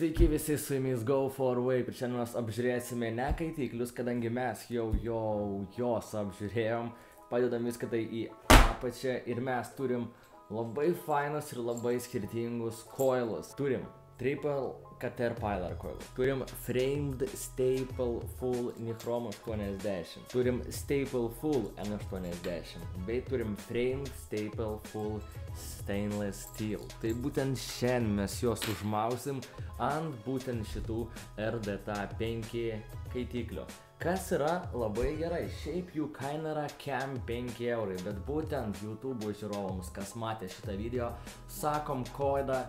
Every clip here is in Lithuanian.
Sveiki visi, su jumis Go For Vape ir šiandien mes apžiūrėsime ne kaitiklius, kadangi mes jau jos apžiūrėjom, padedam viską tai į apačią ir mes turim labai fainus ir labai skirtingus coilus. Turim Triple Caterpillar coil, turim Framed Staple Full Nichrome 80, turim Staple Full N80, bei turim Framed Staple Full Stainless Steel. Tai būtent šiandien mes juos užmausim ant būtent šitų RDTA5 kaitiklio. Kas yra labai gerai, šiaip jų kaina yra kem 5 eurai, bet būtent YouTube žiūrovams, kas matė šitą video, sakom kodą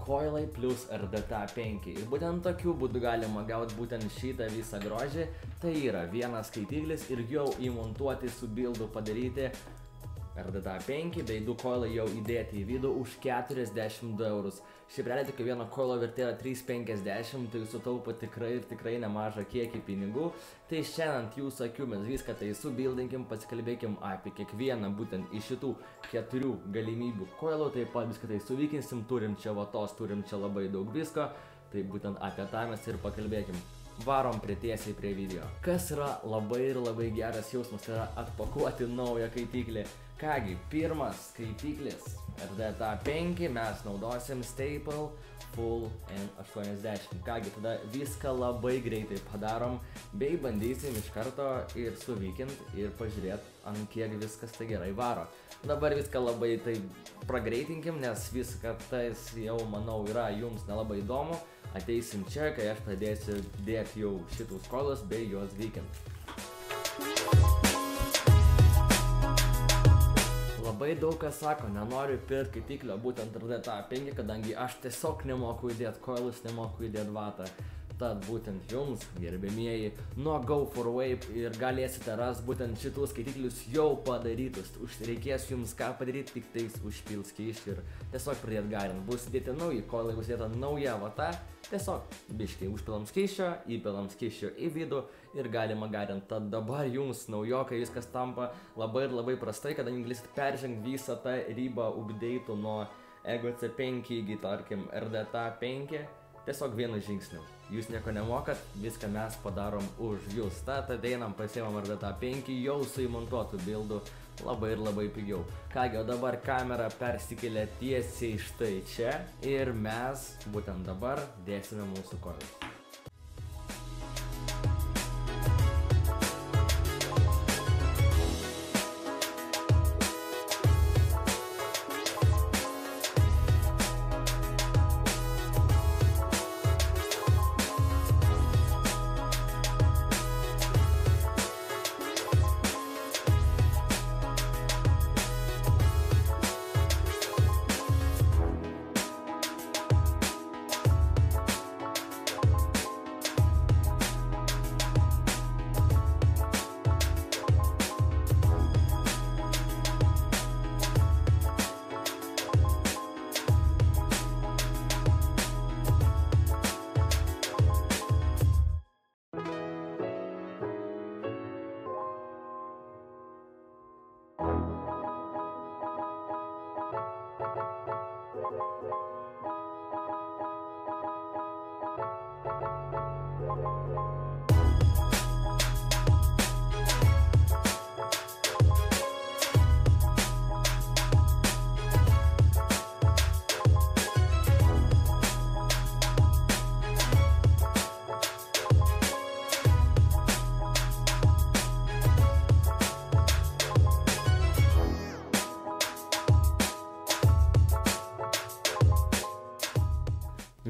coilai plus RDTA5 ir būtent tokiu būdu galima gauti būtent šitą visą grožį. Tai yra vienas skaitiklis ir jau įmontuoti su buildu padaryti RDTA5 bei du coilai jau įdėti į vidų už 42 eurus. Šiaip realiai tik vieno coilo vertė yra 3,50, tai jūs sutaupo tikrai nemažą kiekį pinigų. Tai šiandien ant jūsų akių mes viską tai subildinkim, pasikalbėkim apie kiekvieną būtent iš šitų 4 galimybių coilų, taip pat viską tai suvykinsim, turim čia vatos, turim čia labai daug visko, tai būtent apie tą mes ir pakalbėkim. Varom tiesiai prie video. Kas yra labai geras jausmas, tai yra atpakuoti naują kaitiklį. Kągi, pirmas kaitiklis RDTA5 mes naudosim Staple Full N80. Kągi, tada viską labai greitai padarom, bei bandysim iš karto ir suvykint ir pažiūrėt, ant kiek viskas tai gerai varo. Dabar viską labai tai pragreitinkim, nes viską tais jau manau yra jums nelabai įdomu. Ateisim čia, kai aš pradėsiu dėti jau šitus coilus bei juos vykint. Labai daug kas sako, nenoriu pirkti kaitiklio būtent RDTA5, kadangi aš tiesiog nemoku įdėti coilus, nemoku įdėti vatą. Tad būtent jums, gerbėmieji, nuo Go For Vape ir galėsite rasti būtent šitus skaitiklius jau padarytus. Reikės jums ką padaryti, tik tais užpils skysčių ir tiesiog pradėti garinti. Bus įdėti nauji coilai, bus įdėta nauja vata, tiesiog biškai užpilam skysčio, įpilam skysčio į vidų ir galima garinti. Tad dabar jums naujokai viskas tampa labai prastai, kadangi galėsit peržengti visą tą ribą update'ų nuo Ego C5 iki, tarkim, RDTA5. Tiesiog vienu žingsniu. Jūs nieko nemokat, viską mes padarom už jūs. Tad ateinam, pasiimam RDTA5 jau su įmontuotu buildu labai pigiau. Kągi, o dabar kamera persikelia tiesiai štai čia ir mes būtent dabar dėsime mūsų coilus.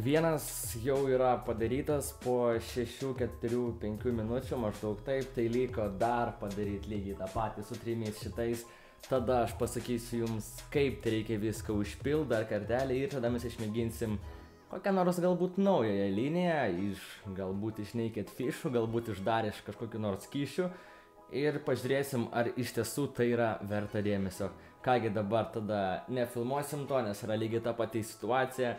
Vienas jau yra padarytas po 6, 4, 5 minučių, maždaug taip, tai liko dar padaryti lygiai tą patį su 3 šitais. Tada aš pasakysiu jums, kaip tai reikia viską užpilti dar kartelį ir tada mes išmėginsim kokią nors galbūt naująją liniją, galbūt iš Naked Fish'ų, galbūt iš dar iš kažkokių nors skysčių ir pažiūrėsim, ar iš tiesų tai yra verta dėmesio. Kągi, dabar tada nefilmuosim to, nes yra lygiai ta pati situacija.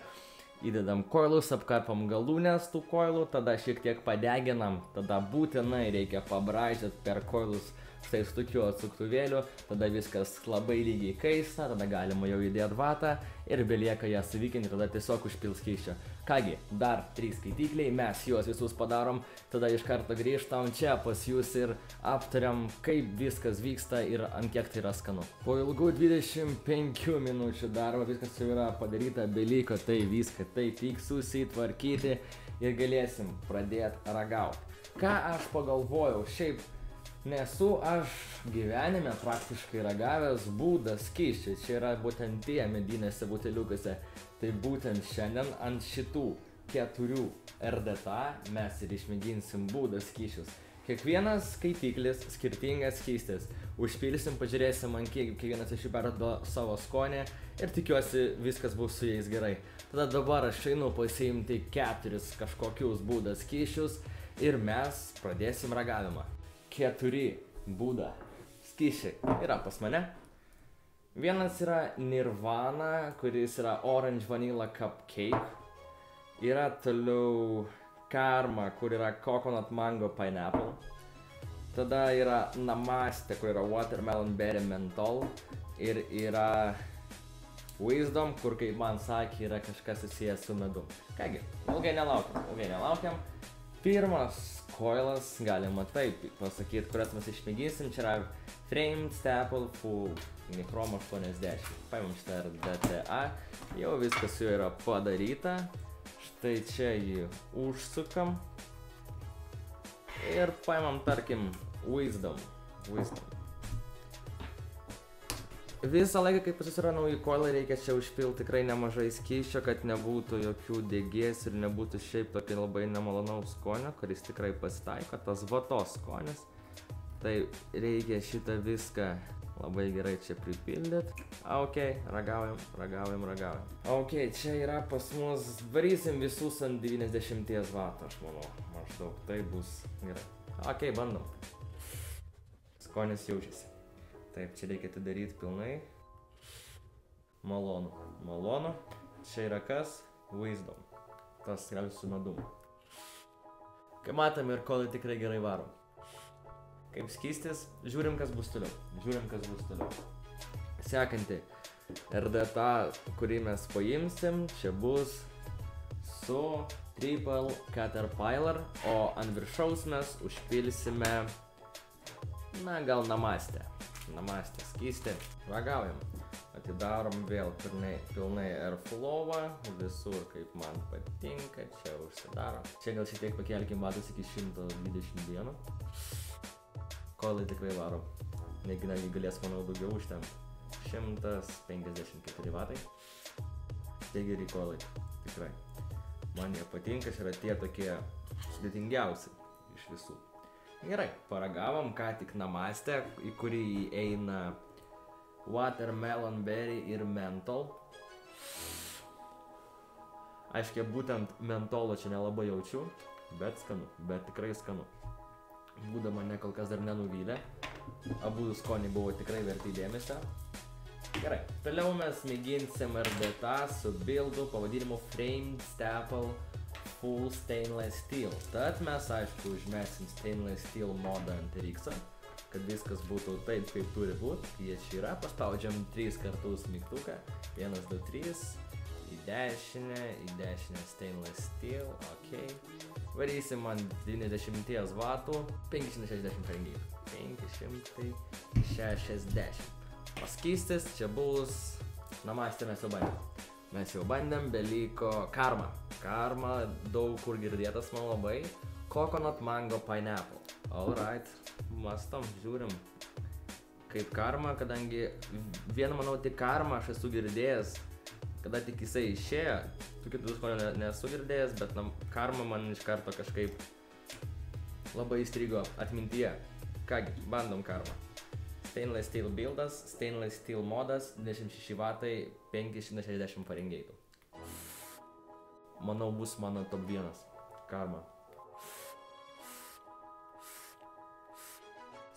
Įdedam coilus, apkarpam galūnes tų coilų, tada šiek tiek padeginam, tada būtinai reikia pabraižyti per coilus štai su tokiu atsuktuvėliu, tada viskas labai lygiai kaista, tada galima jau įdėti vatą ir belieka ją suvykinti, tada tiesiog užpils skysčio. Kągi, dar 3 skaitikliai, mes juos visus padarom, tada iš karto grįžtam čia pas jūs ir aptariam, kaip viskas vyksta ir ant kiek tai yra skanu. Po ilgų 25 minučių darbo viskas jau yra padaryta, beliko tai viską taip tik susitvarkyti ir galėsim pradėti ragauti. Ką aš pagalvojau, šiaip nesu aš gyvenime praktiškai ragavęs būdą skysčių, čia yra būtent tie medinėse buteliukose. Tai būtent šiandien ant šitų 4 RDTA mes ir išmėginsim būdą skysčius. Kiekvienas skaitiklis skirtingas skystis. Užpilsim, pažiūrėsim, ant kiek kiekvienas iš jų parodo savo skonį ir tikiuosi viskas bus su jais gerai. Tada dabar aš einu pasiimti 4 kažkokius būdą skysčius ir mes pradėsim ragavimą. 4 būdą skysčiai yra pas mane. Vienas yra Nirvana, kuris yra Orange Vanilla Cupcake. Yra toliau Karma, kur yra Coconut Mango Pineapple. Tada yra Namaste, kur yra Watermelon Berry Menthol. Ir yra Wisdom, kur, kaip man sakė, yra kažkas susijęs su medum. Kągi, ilgai nelaukiam. Pirmas koilas, galima taip pasakyti, kurias mes išmėginsim, čia yra Framed Staple Full Nichrome 80. Paimam šitą RDTA, jau viskas jau yra padaryta. Štai čia jį užsukam. Ir paimam, tarkim, Wisdom. Visą laiką, kai pas jūs yra nauji koilai, reikia čia užpilti tikrai nemažai skysčio, kad nebūtų jokių degės ir nebūtų šiaip tokio labai nemalonaus skonio, kuris tikrai pasitaiko, tas vatos skonis. Tai reikia šitą viską labai gerai čia pripildyti. Ok, ragaujam. Ok, čia yra pas mus, varysim visus ant 90 vatų, aš manau, maždaug tai bus gerai. Ok, bandom. Skonis jaučiasi. Taip, čia reikia atidaryti pilnai. Malonu. Čia yra kas? Wisdom. Tas gali su medumu. Kaip matom, ir kolai tikrai gerai varo. Kaip skystis, žiūrim, kas bus toliau. Sekanti RDTA, kurį mes paimsim, čia bus su Triple Caterpillar, o ant viršaus mes užpilsime, gal Namaste skystį. Ragaujam. Atidarom vėl pilnai airflową, visur kaip man patinka, čia užsidaro. Čia gal šiek tiek pakelkim vatus iki 121. Koilai tikrai varo. Negi galės, manau, daugiau užtem. 154 vatai. Tai geri koilai, tikrai. Man jie patinka, yra tie tokie sudėtingiausi iš visų. Gerai, paragavom ką tik Namaste, į kurį įeina Watermelon Berry ir Menthol. Aiškiai, būtent mentolo čia nelabai jaučiu, bet skanu, bet tikrai skanu. Būda mane kol kas dar nenuvylė. Abu skoniai buvo tikrai verti dėmesio. Gerai, toliau mes mėginsim RDTA su bildu pavadinimu Framed Staple Full Stainless Steel. Tad mes, aišku, užmesim Stainless Steel modą ant RX-a, kad viskas būtų taip, kaip turi būti. Jie čia yra, paspaudžiam 3 kartus mygtuką. 1, 2, 3. Į dešinę Stainless Steel, ok. Varysim ant 90 vatų, 560 Fahrenheit. 560. Paskystis, čia bus Namaste mes jau bandėm, beliko Karma. Karma daug kur girdėtas man labai. Coconut Mango Pineapple. Alright, mastom, žiūrim. Kaip Karma, kadangi vieną, manau, tik Karma aš esu girdėjęs, kada tik jisai išėjo. Tų kitų skonių nesu girdėjęs, bet Karma man iš karto kažkaip labai įstrigo atmintyje. Kągi, bandom Karma. Stainless Steel buildas, Stainless Steel modas, 26 vatai, 560 Fahrenheit. Manau, bus mano top 1. Karma.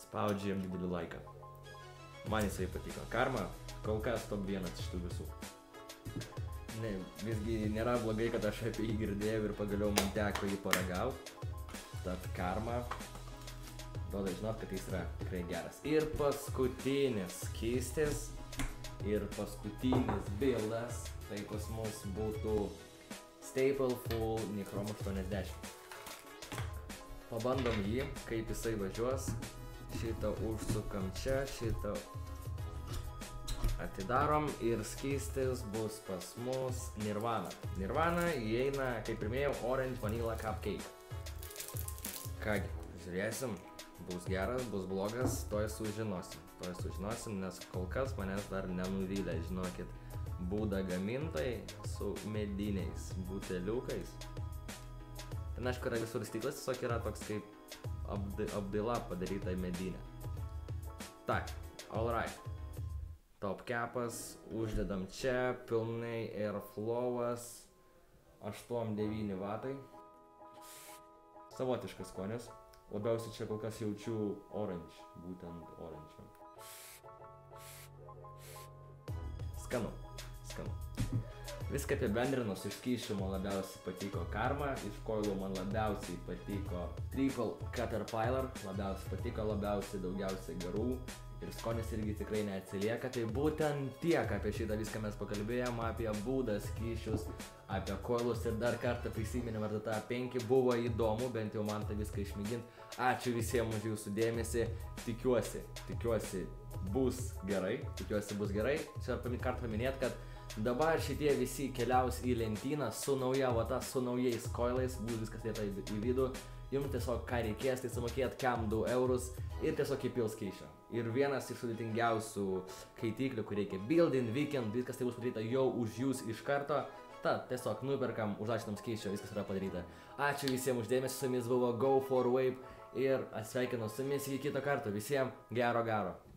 Spaudžiam didelį laiką. Man jisai patiko. Karma, kol kas top 1 iš tų visų. Ne, visgi nėra blogai, kad aš apie jį girdėjau ir pagaliau man teko jį paragauti. Tad Karma Duoda žinot, kad jis yra tikrai geras. Ir paskutinis skystis. Ir paskutinis bildas. Tai pas mus būtų Staple Full Nichrome 80. Pabandom jį, kaip jisai važiuos. Šitą užsukam čia, šitą atidarom ir skystis bus pas mus Nirvana. Nirvana įeina, kaip pirmėjau, Orange Vanilla Cupcake. Kągi, žiūrėsim, bus geras, bus blogas, toj sužinosim. Nes kol kas manęs dar nenuvylė, žinokit, būda gamintojai su mediniais buteliukais. Ten aišku yra visur stiklas, tiesiog yra toks kaip apdaila padaryta į medinę. Tak, alright. Top capas, uždedam čia, pilnai airflowas, 8-9 vatai. Savotiškas skonis. Labiausiai čia kol kas jaučiu orange, būtent orange. Skanu. Viską apibendrinus, iš skysčių man labiausiai patiko Karma, iš koilų man labiausiai patiko Triple Caterpillar, labiausiai daugiausiai garų ir skonis irgi tikrai neatsilieka. Tai būtent tiek apie šitą viską mes pakalbėjom, apie būdą, skysčius, apie koilus ir dar kartą prisiminėm, ar ta 5 buvo įdomu, bent jau man tai viską išmėgint. Ačiū visiems už jūsų dėmesį, tikiuosi bus gerai. Čia kartą paminėt, kad dabar šitie visi keliaus į lentyną su nauja vata, su naujais koilais, bus viskas dėta į vidų. Jums tiesiog ką reikės, tai sumokėt kam 2 eurus ir tiesiog įpils skysčio. Ir vienas iš sudėtingiausių kaitiklių, kur reikia build-in, weekend, viskas tai bus padaryta jau už jūs iš karto. Tad tiesiog nuperkam, užlašinam skysčio, viskas yra padaryta. Ačiū visiems už dėmesį, su jumis buvo Go4Vape ir atsveikinu su jumis iki kito karto. Visiems gero.